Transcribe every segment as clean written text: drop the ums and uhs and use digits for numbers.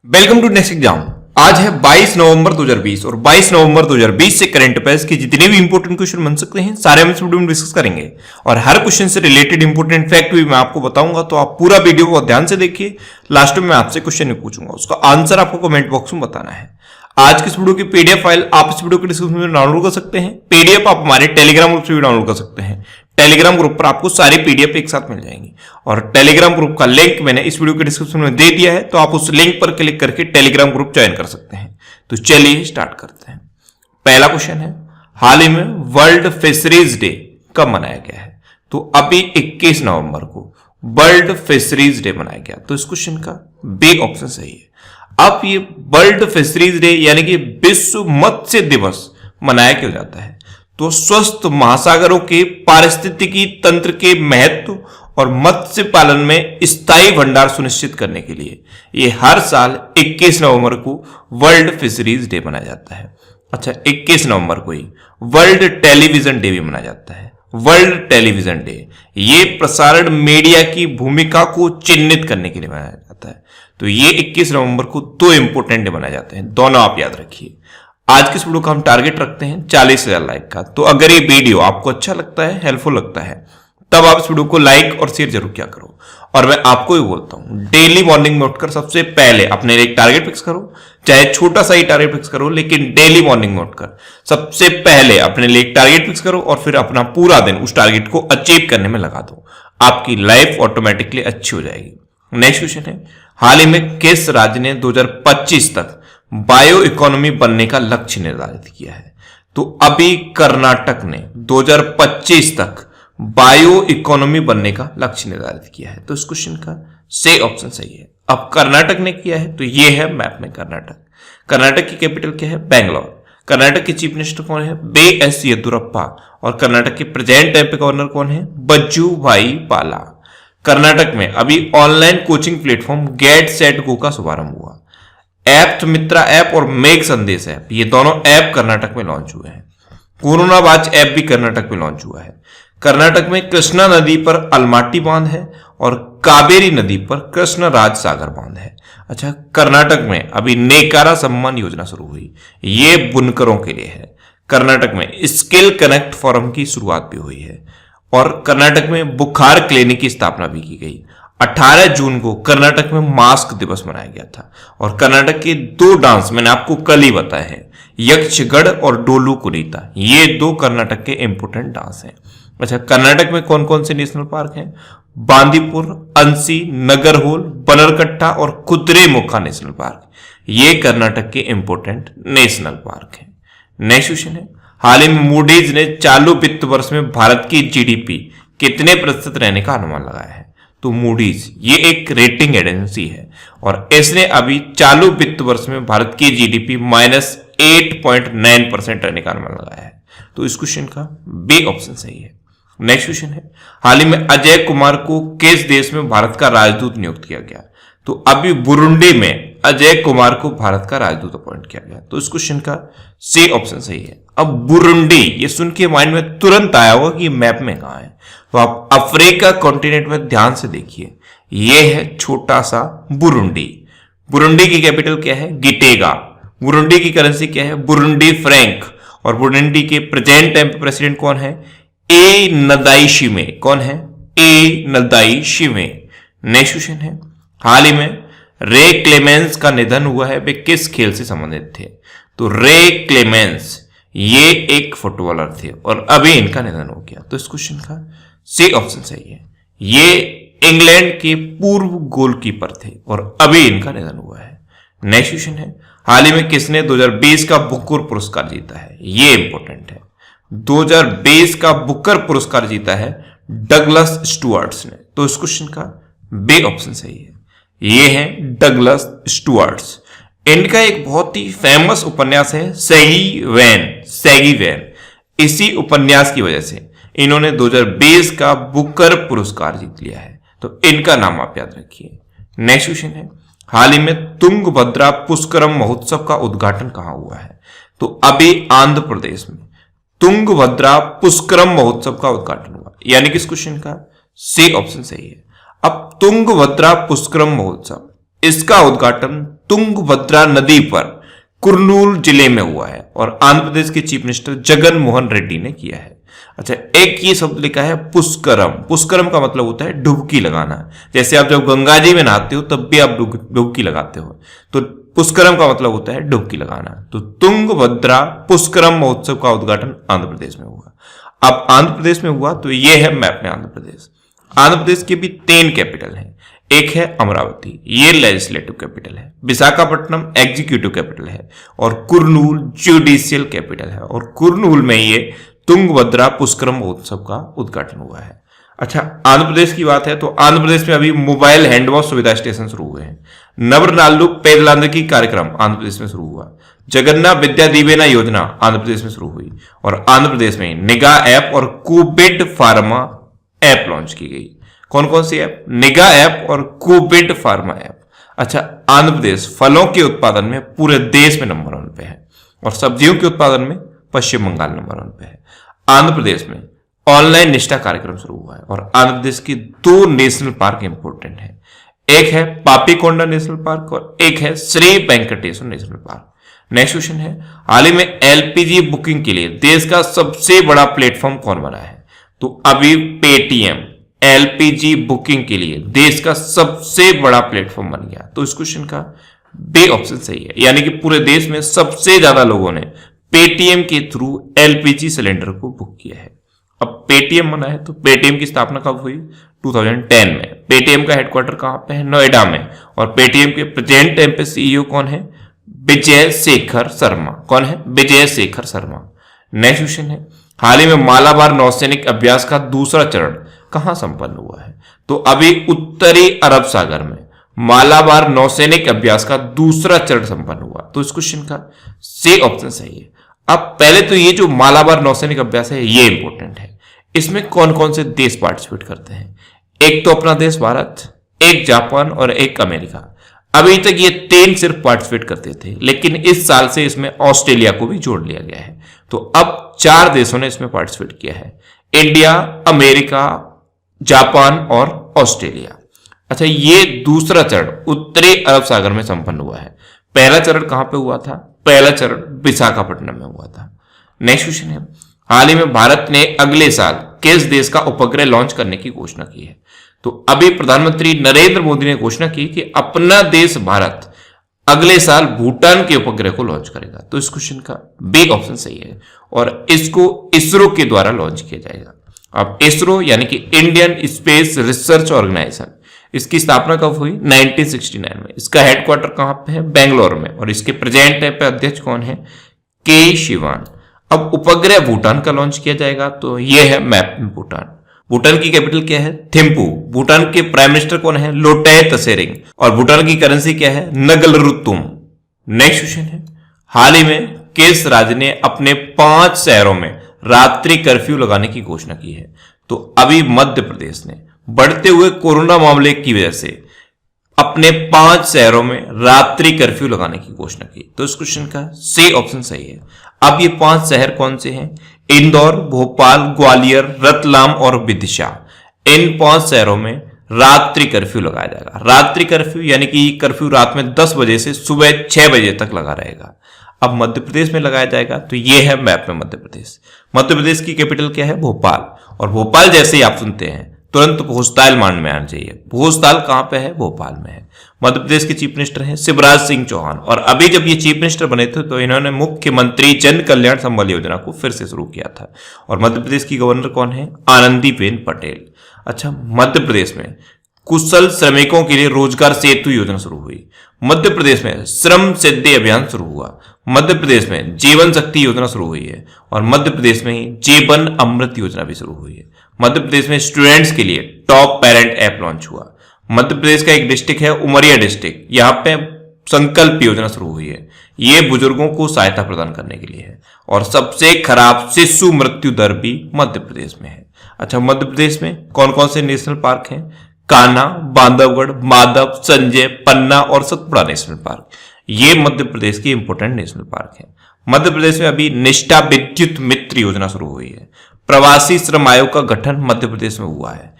Welcome to next exam. आज है 22 नवंबर 2020 और 22 नवंबर 2020 से करंट अफेयर्स के जितने भी इंपॉर्टेंट क्वेश्चन बन सकते हैं सारे हम इस वीडियो में डिस्कस करेंगे और हर क्वेश्चन से रिलेटेड इंपॉर्टेंट फैक्ट भी मैं आपको बताऊंगा। तो आप पूरा वीडियो को ध्यान से देखिए। लास्ट में मैं आपसे क्वेश्चन भी पूछूंगा, उसका आंसर आपको कमेंट बॉक्स में बताना है। आज की इस वीडियो की पीडीएफ फाइल आप इस वीडियो के डिस्क्रिप्शन में डाउनलोड कर सकते हैं। पीडीएफ आप हमारे टेलीग्राम ग्रुप से भी डाउनलोड कर सकते हैं। टेलीग्राम ग्रुप पर आपको सारी पीडीएफ एक साथ मिल जाएंगी और टेलीग्राम ग्रुप का लिंक मैंने इस वीडियो के डिस्क्रिप्शन में दे दिया है, तो आप उस लिंक पर क्लिक करके टेलीग्राम ग्रुप ज्वाइन कर सकते हैं। तो चलिए स्टार्ट करते हैं। पहला क्वेश्चन है, हाल ही में वर्ल्ड फिशरीज डे कब मनाया गया है? तो अभी 21 नवंबर को वर्ल्ड फिशरीज डे मनाया गया। तो इस क्वेश्चन का बी ऑप्शन सही है। अब ये वर्ल्ड फिशरीज डे यानी कि विश्व मत्स्य दिवस मनाया क्यों जाता है? तो स्वस्थ महासागरों के पारिस्थितिकी तंत्र के महत्व और मत्स्य पालन में स्थायी भंडार सुनिश्चित करने के लिए ये हर साल 21 नवंबर को वर्ल्ड फिशरीज डे मनाया जाता है। अच्छा, 21 नवंबर को ही वर्ल्ड टेलीविजन डे भी मनाया जाता है। वर्ल्ड टेलीविजन डे ये प्रसारण मीडिया की भूमिका को चिन्हित करने के लिए मनाया जाता है। तो ये 21 नवंबर को दो इंपोर्टेंट डे मनाए जाते हैं, दोनों आप याद रखिए। आज के इस वीडियो का हम टारगेट रखते हैं 40,000 लाइक का। तो अगर ये वीडियो आपको अच्छा लगता है, हेल्पफुल लगता है, तब आप इस वीडियो को लाइक और शेयर जरूर किया करो। और मैं आपको ही बोलता हूं, डेली मॉर्निंग में उठकर सबसे पहले अपने लिए एक टारगेट फिक्स करो, चाहे छोटा सा ही टारगेट फिक्स करो, लेकिन डेली मॉर्निंग में उठकर सबसे पहले अपने लिए एक टारगेट फिक्स करो और फिर अपना पूरा दिन उस टारगेट को अचीव करने में लगा दो। आपकी लाइफ ऑटोमेटिकली अच्छी हो जाएगी। नेक्स्ट क्वेश्चन है, हाल ही में किस राज्य ने 2025 तक बायो इकोनॉमी बनने का लक्ष्य निर्धारित किया है? तो अभी कर्नाटक ने 2025 तक बायो इकोनॉमी बनने का लक्ष्य निर्धारित किया है। तो इस क्वेश्चन का सही ऑप्शन सही है। अब कर्नाटक ने किया है तो ये है मैप में कर्नाटक। कर्नाटक की कैपिटल क्या है? बेंगलोर। कर्नाटक के चीफ मिनिस्टर कौन है? बी.एस. येदियुरप्पा। और कर्नाटक के प्रेजेंट टाइम पे गवर्नर कौन है? बजूभाई पाला। कर्नाटक में अभी online coaching platform get set go का शुभारंभ हुआ। ऐप मित्रा ऐप और मेघ संदेश ऐप, ये दोनों ऐप कर्नाटक में लॉन्च हुए हैं। कोरोना वाच ऐप भी कर्नाटक में लॉन्च हुआ है। कर्नाटक में कृष्णा नदी पर अलमाटी बांध है और कावेरी नदी पर कृष्णराज सागर बांध है। अच्छा, कर्नाटक में अभी नेकारा सम्मान योजना शुरू हुई, ये बुनकरों के लिए है। कर्नाटक में स्किल कनेक्ट फोरम की शुरुआत भी हुई है और कर्नाटक में बुखार क्लिनिक की स्थापना भी की गई। 18 जून को कर्नाटक में मास्क दिवस मनाया गया था और कर्नाटक के दो डांस मैंने आपको कल ही बताए हैं, यक्षगढ़ और डोलू कुनीता, ये दो कर्नाटक के इंपोर्टेंट डांस हैं। अच्छा, कर्नाटक में कौन कौन से नेशनल पार्क हैं? बांदीपुर, अंसी, नगरहोल, बनरकट्टा और कुद्रेमुखा नेशनल पार्क, ये कर्नाटक के इंपोर्टेंट नेशनल पार्क हैं। नेक्स्ट क्वेश्चन है, हाल ही में मूडीज ने चालू वित्त वर्ष में भारत की जीडीपी कितने प्रतिशत रहने का अनुमान लगाया है? तो मूडीज ये एक रेटिंग एजेंसी है और इसने अभी चालू वित्त वर्ष में भारत की जीडीपी -8.9% रहने का अनुमान लगाया है। तो इस क्वेश्चन का बी ऑप्शन सही है। नेक्स्ट क्वेश्चन है, हाल ही में अजय कुमार को किस देश में भारत का राजदूत नियुक्त किया गया? तो अभी बुरुंडी में अजय कुमार को भारत का राजदूत अपॉइंट किया गया। तो इस क्वेश्चन का सी ऑप्शन सही है। अब बुरुंडी ये सुन के माइंड में तुरंत आया होगा कि मैप में कहां है, तो आप अफ्रीका कॉन्टिनेंट में ध्यान से देखिए, ये है छोटा सा बुरुंडी। बुरुंडी की कैपिटल क्या है? गिटेगा। बुरुंडी की करेंसी क्या है? Burundi Frank. और बुरुंडी के प्रेजेंट टाइम पे प्रेसिडेंट कौन है? ए नदाइशिमे। कौन है? ए नदाइशिमे। नेक्स्ट क्वेश्चन है, हाल ही में रे क्लेमेंस का निधन हुआ है, वे किस खेल से संबंधित थे? तो रे क्लेमेंस ये एक फुटबॉलर थे और अभी इनका निधन हो गया। तो इस क्वेश्चन का सी ऑप्शन सही है। ये इंग्लैंड के पूर्व गोलकीपर थे और अभी इनका निधन हुआ है। नेक्स्ट क्वेश्चन है, हाल ही में किसने 2020 का बुकर पुरस्कार जीता है? ये इंपॉर्टेंट है। 2020 का बुकर पुरस्कार जीता है डगलस स्टुअर्ट्स ने। तो इस क्वेश्चन का बी ऑप्शन सही है। ये है डगलस स्टुअर्ट्स। इनका एक बहुत ही फेमस उपन्यास है सैगी वैन। इसी उपन्यास की वजह से इन्होंने 2020 का बुकर पुरस्कार जीत लिया है। तो इनका नाम आप याद रखिए। नेक्स्ट क्वेश्चन है, हाल ही में तुंगभद्रा पुष्करम महोत्सव का उद्घाटन कहां हुआ है? तो अभी आंध्र प्रदेश में तुंगभद्रा पुष्करम महोत्सव का उद्घाटन हुआ, यानी कि इस क्वेश्चन का सी ऑप्शन सही है। अब तुंगभद्रा पुष्करम महोत्सव इसका उद्घाटन तुंगभद्रा नदी पर कुर्नूल जिले में हुआ है और आंध्र प्रदेश के चीफ मिनिस्टर जगन मोहन रेड्डी ने किया है। अच्छा, एक ये शब्द लिखा है पुष्करम। पुष्करम का मतलब होता है डुबकी लगाना। जैसे आप जब गंगा जी में नहाते हो तब भी आप डुबकी लगाते हो, तो पुष्करम का मतलब होता है डुबकी लगाना। तो तुंगभद्रा पुष्करम महोत्सव का उद्घाटन आंध्र प्रदेश में हुआ। अब आंध्र प्रदेश में हुआ तो ये है मैप में आंध्र प्रदेश। आंध्र प्रदेश के भी 3 कैपिटल हैं। एक है अमरावती, ये लेजिस्लेटिव कैपिटल है, विशाखापट्टनम एग्जीक्यूटिव कैपिटल है और कुर्नूल जुडिशियल कैपिटल है। और कुर्नूल में ये तुंगभद्रा पुष्करम महोत्सव का उद्घाटन हुआ है। अच्छा, आंध्र प्रदेश की बात है तो आंध्र प्रदेश में अभी मोबाइल हैंड वॉश सुविधा स्टेशन शुरू हुए हैं। नवरनालू पेदलांदकी कार्यक्रम आंध्र प्रदेश में शुरू हुआ। जगन्नाथ विद्या दीवेना योजना आंध्र प्रदेश में शुरू हुई और आंध्र प्रदेश में निगाह ऐप और कोविड फार्मा ऐप लॉन्च की गई। कौन कौन सी ऐप? निगाह ऐप और कोविड फार्मा ऐप। अच्छा, आंध्र प्रदेश फलों के उत्पादन में पूरे देश में नंबर 1 पे है और सब्जियों के उत्पादन में पश्चिम बंगाल नंबर 1 पे है। आंध्र प्रदेश में ऑनलाइन निष्ठा कार्यक्रम शुरू हुआ है और आंध्र प्रदेश की 2 नेशनल पार्क इंपोर्टेंट है। एक है पापीकोंडा नेशनल पार्क और एक है Shri Venkateswara national park. Next question है, हाल ही में एलपीजी बुकिंग के लिए देश का सबसे बड़ा प्लेटफॉर्म कौन बना है? तो अभी पेटीएम एलपीजी बुकिंग के लिए देश का सबसे बड़ा प्लेटफॉर्म बन गया। तो इस क्वेश्चन का बी ऑप्शन सही है, यानी कि पूरे देश में सबसे ज्यादा लोगों ने पेटीएम के थ्रू एलपीजी सिलेंडर को बुक किया है। अब पेटीएम बना है तो पेटीएम की स्थापना कब हुई? 2010 में। पेटीएम का हेडक्वार्टर कहां पे है? नोएडा में। और पेटीएम के प्रेजेंट टाइम पे सीईओ कौन है? विजय शेखर शर्मा। कौन है? विजय शेखर शर्मा। नेक्स्ट क्वेश्चन है, हाल ही में मालाबार नौसैनिक अभ्यास का दूसरा चरण कहां संपन्न हुआ है? तो अभी उत्तरी अरब सागर में मालाबार नौसैनिक अभ्यास का दूसरा चरण संपन्न हुआ। तो इस क्वेश्चन का सी ऑप्शन सही है। अब पहले तो ये जो मालाबार नौसैनिक अभ्यास है ये इंपॉर्टेंट है। इसमें कौन कौन से देश पार्टिसिपेट करते हैं? एक तो अपना देश भारत, एक जापान और एक अमेरिका। अभी तक ये 3 सिर्फ पार्टिसिपेट करते थे, लेकिन इस साल से इसमें ऑस्ट्रेलिया को भी जोड़ लिया गया है। तो अब 4 देशों ने इसमें पार्टिसिपेट किया है, इंडिया, अमेरिका, जापान और ऑस्ट्रेलिया। अच्छा, ये दूसरा चरण उत्तरी अरब सागर में संपन्न हुआ है। पहला चरण कहां पे हुआ था? पहला चरण विशाखापट्टनम में हुआ था। नेक्स्ट क्वेश्चन है, हाल ही में भारत ने अगले साल किस देश का उपग्रह लॉन्च करने की घोषणा की है? तो अभी प्रधानमंत्री नरेंद्र मोदी ने घोषणा की कि अपना देश भारत अगले साल भूटान के उपग्रह को लॉन्च करेगा। तो इस क्वेश्चन का बी ऑप्शन सही है और इसको इसरो के द्वारा लॉन्च किया जाएगा। अब इसरो यानी कि इंडियन स्पेस रिसर्च ऑर्गेनाइजेशन, इसकी स्थापना कब हुई? 1969 में। इसका हेडक्वार्टर कहां पे है? बेंगलोर में। और इसके प्रेजेंट टाइम पे अध्यक्ष कौन है? के शिवान। अब उपग्रह भूटान का लॉन्च किया जाएगा तो यह है मैप में भूटान। भूटान की कैपिटल क्या है? थिम्पू। भूटान के प्राइम मिनिस्टर कौन है? लोटे तसेरिंग। और भूटान की करेंसी क्या है? नगलरुतुम। नेक्स्ट क्वेश्चन है, हाल ही में किस राज्य ने अपने 5 शहरों में रात्रि कर्फ्यू लगाने की घोषणा की है? तो अभी मध्य प्रदेश ने बढ़ते हुए कोरोना मामले की वजह से अपने 5 शहरों में रात्रि कर्फ्यू लगाने की घोषणा की। तो इस क्वेश्चन का सी ऑप्शन सही है। अब ये 5 शहर कौन से हैं? इंदौर, भोपाल, ग्वालियर, रतलाम और विदिशा। इन 5 शहरों में रात्रि कर्फ्यू लगाया जाएगा। रात्रि कर्फ्यू यानी कि कर्फ्यू रात में 10 बजे से सुबह 6 बजे तक लगा रहेगा। अब मध्य प्रदेश में लगाया जाएगा तो यह है मैप में मध्य प्रदेश। मध्य प्रदेश की कैपिटल क्या है? भोपाल। और भोपाल जैसे ही आप सुनते हैं तुरंत भोजताल मांड में आना चाहिए। भोजताल कहां पे है? भोपाल में है। मध्य प्रदेश के चीफ मिनिस्टर हैं शिवराज सिंह चौहान और अभी जब ये चीफ मिनिस्टर बने थे तो इन्होंने मुख्यमंत्री जन कल्याण संबल योजना को फिर से शुरू किया था। और मध्य प्रदेश की गवर्नर कौन है? आनंदीबेन पटेल। अच्छा, मध्य प्रदेश में कुशल श्रमिकों के लिए रोजगार सेतु योजना शुरू हुई। मध्य प्रदेश में श्रम सिद्धि अभियान शुरू हुआ। मध्य प्रदेश में जीवन शक्ति योजना शुरू हुई है और मध्य प्रदेश में ही जीवन अमृत योजना भी शुरू हुई है। मध्य प्रदेश में स्टूडेंट्स के लिए टॉप पेरेंट ऐप लॉन्च हुआ। मध्य प्रदेश का एक डिस्ट्रिक्ट है उमरिया डिस्ट्रिक्ट, यहाँ पे संकल्प योजना शुरू हुई है। ये बुजुर्गों को सहायता प्रदान करने के लिए है। और सबसे खराब शिशु मृत्यु दर भी मध्य प्रदेश में है। अच्छा, मध्य प्रदेश में कौन कौन से नेशनल पार्क हैं? कान्हा, बांधवगढ़, माधव, संजय, पन्ना और सतपुड़ा नेशनल पार्क। ये मध्य प्रदेश के इंपोर्टेंट नेशनल पार्क हैं। मध्य प्रदेश में अभी निष्ठा विद्युत मित्र योजना शुरू हुई है। प्रवासी श्रम आयोग का गठन मध्य प्रदेश में हुआ है।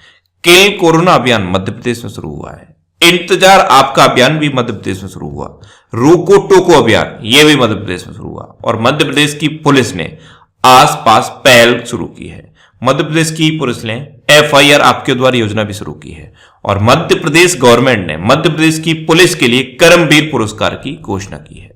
किल कोरोना अभियान मध्य प्रदेश में शुरू हुआ है। इंतजार आपका अभियान भी मध्य प्रदेश में शुरू हुआ। रोको टोको अभियान ये भी मध्य प्रदेश में शुरू हुआ और मध्य प्रदेश की पुलिस ने आसपास पहल शुरू की है। मध्य प्रदेश की पुलिस ने FIR आपके द्वारा योजना भी शुरू की है और मध्य प्रदेश गवर्नमेंट ने मध्य प्रदेश की पुलिस के लिए कर्मवीर पुरस्कार की घोषणा की है।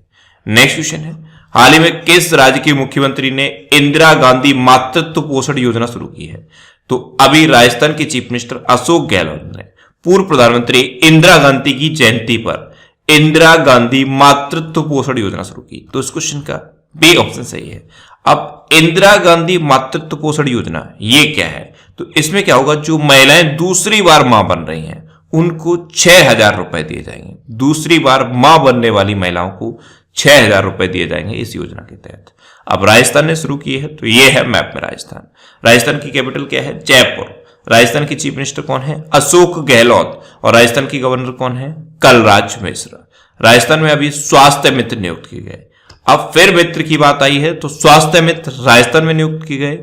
नेक्स्ट क्वेश्चन है, हाल ही में किस राज्य के मुख्यमंत्री ने इंदिरा गांधी मातृत्व पोषण योजना शुरू की है? तो अभी राजस्थान के चीफ मिनिस्टर अशोक गहलोत ने पूर्व प्रधानमंत्री इंदिरा गांधी की जयंती पर इंदिरा गांधी मातृत्व पोषण योजना शुरू की। तो इस क्वेश्चन का बी ऑप्शन सही है। अब इंदिरा गांधी मातृत्व पोषण योजना ये क्या है? तो इसमें क्या होगा, जो महिलाएं दूसरी बार मां बन रही हैं उनको 6,000 रुपए दिए जाएंगे। दूसरी बार मां बनने वाली महिलाओं को 6,000 रुपए दिए जाएंगे इस योजना के तहत। अब राजस्थान ने शुरू की है, तो ये है मैप में राजस्थान। राजस्थान की कैपिटल क्या है? जयपुर। राजस्थान के चीफ मिनिस्टर कौन है? अशोक गहलोत। और राजस्थान की गवर्नर कौन है? कलराज मिश्र। राजस्थान में अभी स्वास्थ्य मित्र नियुक्त किए गए। अब फिर मित्र की बात आई है, तो स्वास्थ्य मित्र राजस्थान में नियुक्त किए गए,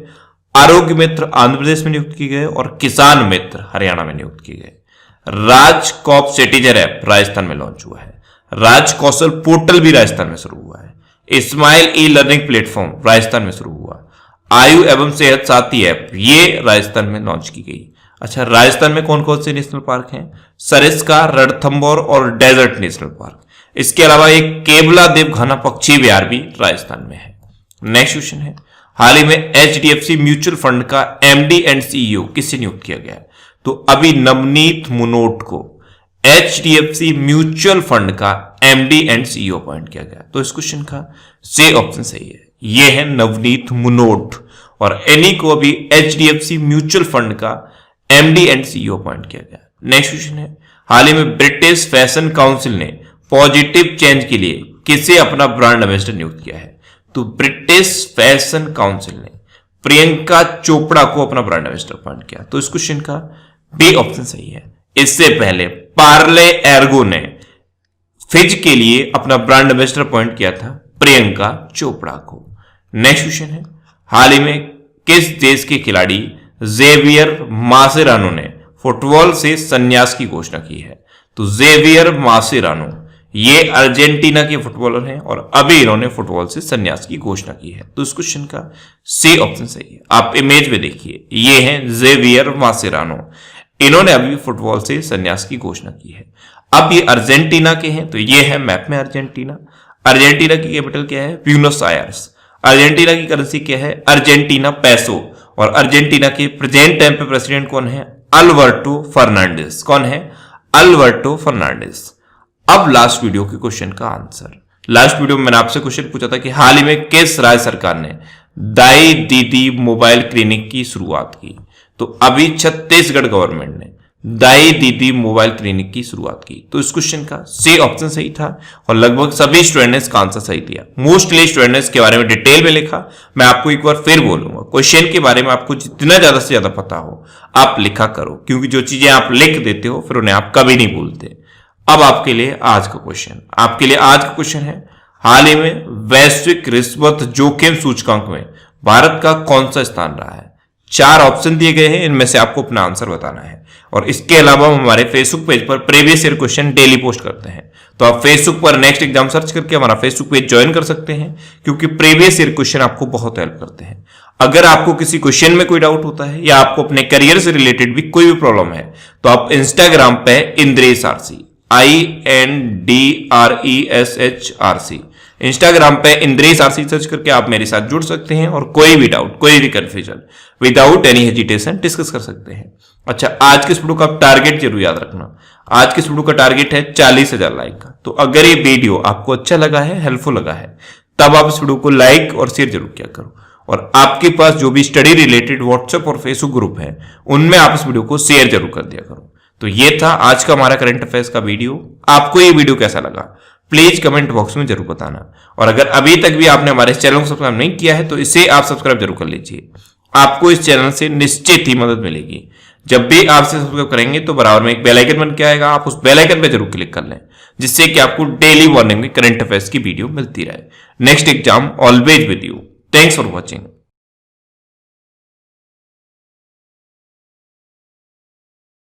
आरोग्य मित्र आंध्र प्रदेश में नियुक्त किए गए और किसान मित्र हरियाणा में नियुक्त किए गए। राजकॉप सिटीजन ऐप राजस्थान में लॉन्च हुआ है। राज कौशल पोर्टल भी राजस्थान में शुरू हुआ है। Smile e learning platform Rajasthan में शुरू हुआ। आयु एवं सेहत साथी ऐप ये राजस्थान में लॉन्च की गई। अच्छा, राजस्थान में कौन कौन से नेशनल पार्क हैं? सरिस्का, रणथंभौर और डेजर्ट नेशनल पार्क। इसके अलावा एक केवला देवघाना पक्षी विहार भी राजस्थान में है। नेक्स्ट क्वेश्चन है, हाल ही में HDFC म्यूचुअल फंड का MD एंड CEO किससे नियुक्त किया गया? तो अभी नवनीत मुनोट को HDFC म्यूचुअल फंड का MD एंड CEO अपॉइंट किया गया। तो इस क्वेश्चन का सी ऑप्शन सही है, ये है नवनीत मुनोट। और इन्हीं को अभी HDFC म्यूचुअल फंड का MD एंड CEO अपॉइंट किया गया। नेक्स्ट क्वेश्चन है, हाल ही में ब्रिटिश फैशन काउंसिल ने पॉजिटिव चेंज के लिए किसे अपना ब्रांड एम्बेसडर नियुक्त किया है? तो ब्रिटिश फैशन काउंसिल ने प्रियंका चोपड़ा को अपना ब्रांड एम्बेसडर अपॉइंट किया। तो इस क्वेश्चन का बी ऑप्शन सही है। इससे पहले पार्ले एर्गो ने फिज के लिए अपना ब्रांड एम्बेसडर अपॉइंट किया था प्रियंका चोपड़ा को। नेक्स्ट क्वेश्चन है, हाल ही में किस देश के खिलाड़ी जेवियर मासेरानो ने फुटबॉल से संन्यास की घोषणा की है? तो जेवियर मासेरानो ये अर्जेंटीना के फुटबॉलर हैं और अभी इन्होंने फुटबॉल से संन्यास की घोषणा की है। तो इस क्वेश्चन का सी ऑप्शन सही है। आप इमेज में देखिए, ये हैं जेवियर मासेरानो। इन्होंने अभी फुटबॉल से संन्यास की घोषणा की है। अब ये अर्जेंटीना के हैं, तो ये है मैप में अर्जेंटीना। अर्जेंटीना की कैपिटल क्या है? Buenos Aires. अर्जेंटीना की करेंसी क्या है? अर्जेंटीना पैसो। और अर्जेंटीना के प्रेजेंट टाइम पे प्रेसिडेंट कौन है? अल्बर्टो फर्नांडिस। कौन है? अल्बर्टो फर्नांडिस। अब लास्ट वीडियो के क्वेश्चन का आंसर। लास्ट वीडियो में मैंने आपसे क्वेश्चन पूछा था कि हाल ही में किस राज्य सरकार ने दाई दीदी मोबाइल क्लिनिक की शुरुआत की? तो अभी छत्तीसगढ़ गवर्नमेंट ने दाई दीदी मोबाइल क्लिनिक की शुरुआत की। तो इस क्वेश्चन का सी ऑप्शन सही था और लगभग सभी स्टूडेंट ने इसका आंसर सही दिया। मोस्टली स्टूडेंट ने इसके बारे में डिटेल में लिखा। मैं आपको एक बार फिर बोलूंगा, क्वेश्चन के बारे में आपको जितना ज्यादा से ज्यादा पता हो आप लिखा करो, क्योंकि जो चीजें आप लिख देते हो फिर उन्हें आप कभी नहीं भूलते। अब आपके लिए आज का क्वेश्चन है, हाल ही में वैश्विक रिश्वत जोखिम सूचकांक में भारत का कौन सा स्थान रहा है? 4 ऑप्शन दिए गए हैं, इनमें से आपको अपना आंसर बताना है। और इसके अलावा हम हमारे फेसबुक पेज पर previous year question daily post करते हैं, तो आप फेसबुक पर नेक्स्ट एग्जाम सर्च करके हमारा फेसबुक पेज ज्वाइन कर सकते हैं, क्योंकि प्रीवियस ईयर क्वेश्चन आपको बहुत हेल्प करते हैं। अगर आपको किसी क्वेश्चन में कोई डाउट होता है या आपको अपने करियर से रिलेटेड भी कोई भी प्रॉब्लम है, तो आप इंस्टाग्राम पे इंद्रेश आरसी INDRESHRC इंस्टाग्राम पे इंद्रेश आरसी सर्च करके आप मेरे साथ जुड़ सकते हैं और कोई भी डाउट, कोई भी confusion without any hesitation discuss कर सकते हैं। अच्छा, आज के इस वीडियो का टारगेट जरूर याद रखना। आज के इस वीडियो का टारगेट है 40,000 लाइक का। तो अगर ये वीडियो आपको अच्छा लगा है, हेल्पफुल लगा है, तब आप इस वीडियो को लाइक और शेयर जरूर किया करो। और आपके पास जो भी स्टडी रिलेटेड व्हाट्सएप और फेसबुक ग्रुप है, उनमें आप इस वीडियो को शेयर जरूर कर दिया करो। तो ये था आज का हमारा करंट अफेयर्स का वीडियो। आपको ये वीडियो कैसा लगा प्लीज कमेंट बॉक्स में जरूर बताना। और अगर अभी तक भी आपने हमारे चैनल को सब्सक्राइब नहीं किया है, तो इसे आप सब्सक्राइब जरूर कर लीजिए। आपको इस चैनल से निश्चित ही मदद मिलेगी। जब भी आप इसे सब्सक्राइब करेंगे तो बराबर में एक बेल आइकन बन के आएगा, आप उस बेल आइकन पे जरूर क्लिक कर लें, जिससे कि आपको डेली मॉर्निंग में करंट अफेयर्स की वीडियो मिलती रहे। Next exam always with you. Thanks for watching.